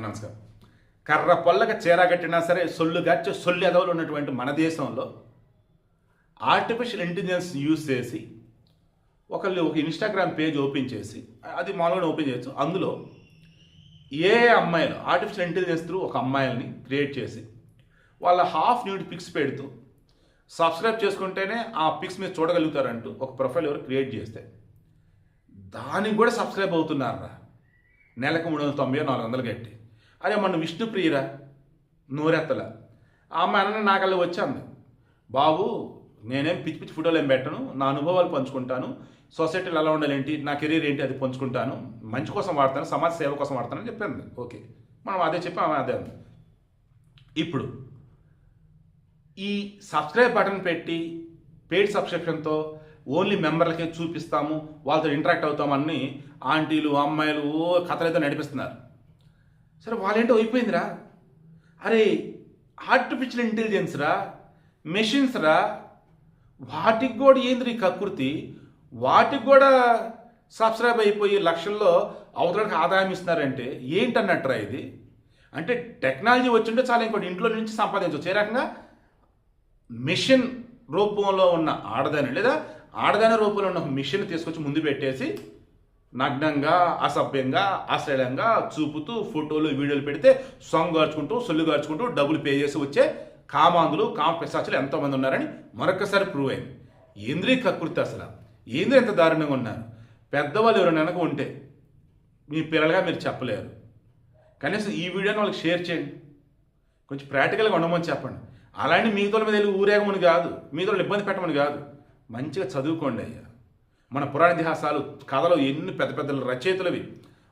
నమస్కారం. కర్ర పొల్లక చీర కట్టినా సరే సొల్లుగార్చి సొల్లు ఎదవలు ఉన్నటువంటి మన దేశంలో ఆర్టిఫిషియల్ ఇంటెలిజెన్స్ యూజ్ చేసి ఒక ఇన్స్టాగ్రామ్ పేజ్ ఓపెన్ చేసి, అది మామూలుగా ఓపెన్ చేయొచ్చు, అందులో ఏ అమ్మాయిలు ఆర్టిఫిషియల్ ఇంటెలిజెన్స్ త్రూ ఒక అమ్మాయిల్ని క్రియేట్ చేసి వాళ్ళ హాఫ్ న్యూడ్ పిక్స్ పెడుతూ సబ్స్క్రైబ్ చేసుకుంటేనే ఆ పిక్స్ మీరు చూడగలుగుతారంటూ ఒక ప్రొఫైల్ ఎవరు క్రియేట్ చేస్తే దానికి కూడా సబ్స్క్రైబ్ అవుతున్నారా? నెలకు 390 400 కట్టి. అరే మొన్న విష్ణుప్రియరా నోరెత్తల ఆ అమ్మాయి అన్న నాకల్లా వచ్చాను, బాబు నేనేం పిచ్చి పిచ్చి ఫోటోలు ఏం పెట్టను, నా అనుభవాలు పంచుకుంటాను, సొసైటీలో ఎలా ఉండాలి ఏంటి, నా కెరీర్ ఏంటి అది పంచుకుంటాను, మంచి కోసం వాడతాను, సమాజ సేవ కోసం వాడతానని చెప్పాను. ఓకే, మనం అదే చెప్పాము, అదే ఉంది. ఇప్పుడు ఈ సబ్స్క్రైబ్ బటన్ పెట్టి పెయిడ్ సబ్స్క్రిప్షన్తో ఓన్లీ మెంబర్లకే చూపిస్తాము, వాళ్ళతో ఇంటరాక్ట్ అవుతామని ఆంటీలు అమ్మాయిలు కథలైతే నడిపిస్తున్నారు. సరే వాళ్ళేంటో అయిపోయిందిరా. అరే ఆర్టిఫిషియల్ ఇంటెలిజెన్స్ రా, మెషిన్స్ రా, వాటికి కూడా ఏంది ఈ కకృతి, వాటికి కూడా సబ్స్క్రైబ్ అయిపోయి లక్షల్లో అవతలకి ఆదాయం ఇస్తున్నారంటే ఏంటన్నట్రా ఇది? అంటే టెక్నాలజీ వచ్చింటే చాలా ఇంకోటి ఇంట్లో నుంచి సంపాదించవచ్చు. ఏ రకంగా మిషన్ రూపంలో ఉన్న ఆడదాని లేదా ఆడదాని రూపంలో ఉన్న మిషన్ తీసుకొచ్చి ముందు పెట్టేసి నగ్నంగా అసభ్యంగా అశ్లీలంగా చూపుతూ ఫోటోలు వీడియోలు పెడితే సాంగ్ గార్చుకుంటూ సొల్లు గార్చుకుంటూ డబ్బులు పే చేసి వచ్చే కామాంధులు పిశాచులు ఎంతోమంది ఉన్నారని మరొకసారి ప్రూవ్ అయింది. ఏంద్రీ కకృతి, అసలు ఏంద్రీ ఎంత దారుణంగా ఉన్నారు. పెద్దవాళ్ళు ఎవరైనా వెనక ఉంటే మీ పిల్లలుగా మీరు చెప్పలేరు, కనీసం ఈ వీడియోని వాళ్ళకి షేర్ చేయండి, కొంచెం ప్రాక్టికల్గా ఉండమని చెప్పండి. అలాంటి మిగతా మీద వెళ్ళి ఊరేగమని కాదు, మిగతా ఇబ్బంది పెట్టమని కాదు, మంచిగా చదువుకోండి అయ్యా. మన పురాణ ఇతిహాసాలు కథలు ఎన్ని పెద్ద పెద్ద రచయితలవి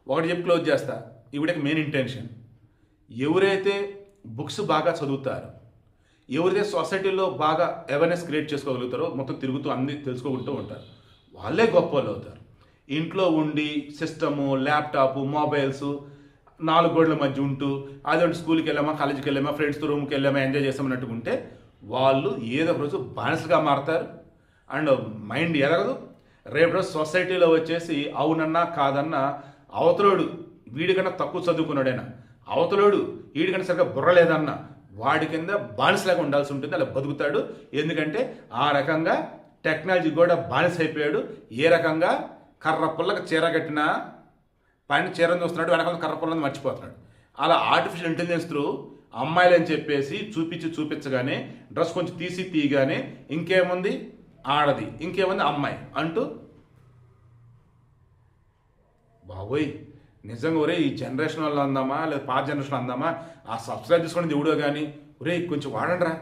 ఒకటి చెప్పి క్లోజ్ చేస్తా. ఈ వీడియోకి మెయిన్ ఇంటెన్షన్, ఎవరైతే బుక్స్ బాగా చదువుతారో, ఎవరైతే సొసైటీలో బాగా అవేర్నెస్ క్రియేట్ చేసుకోగలుగుతారో, మొత్తం తిరుగుతూ అన్ని తెలుసుకోకుంటూ ఉంటారు, వాళ్ళే గొప్ప వాళ్ళు అవుతారు. ఇంట్లో ఉండి సిస్టము ల్యాప్టాప్ మొబైల్స్ 4 గోడల మధ్య ఉంటూ అదే స్కూల్కి వెళ్ళామా కాలేజీకి వెళ్ళామా ఫ్రెండ్స్తో రూమ్కి వెళ్ళామా ఎంజాయ్ చేసామన్నట్టుగా ఉంటే వాళ్ళు ఏదో ఒక రోజు బానిసలుగా మారుతారు అండ్ మైండ్ ఎదగదు. రేపు రోజు సొసైటీలో వచ్చేసి అవునన్నా కాదన్నా అవతలోడు వీడికన్నా తక్కువ చదువుకున్నాడైనా అవతలోడు వీడికన్నా సరిగ్గా బుర్రలేదన్నా వాడి కింద బానిసలాగా ఉండాల్సి ఉంటుంది, అలా బతుకుతాడు. ఎందుకంటే ఆ రకంగా టెక్నాలజీ కూడా బానిస అయిపోయాడు. ఏ రకంగా కర్ర పుల్లకి చీర కట్టినా పైన చీరను చూస్తున్నాడు, వెనకాల కర్ర పుల్లని మర్చిపోతున్నాడు. అలా ఆర్టిఫిషియల్ ఇంటెలిజెన్స్ త్రూ అమ్మాయిలు అని చెప్పేసి చూపించగానే డ్రెస్ కొంచెం తీయగానే ఇంకేముంది ఆడది, ఇంకేముంది అమ్మాయి అంటూ, బాబోయ్ నిజంగా ఒరే ఈ జనరేషన్ వాళ్ళు అందామా లేదా పాత జనరేషన్ అందామా, ఆ సబ్స్క్రైబ్ చేసుకోండి ఎవడో కానీ ఒరే కొంచెం వాడండి రా.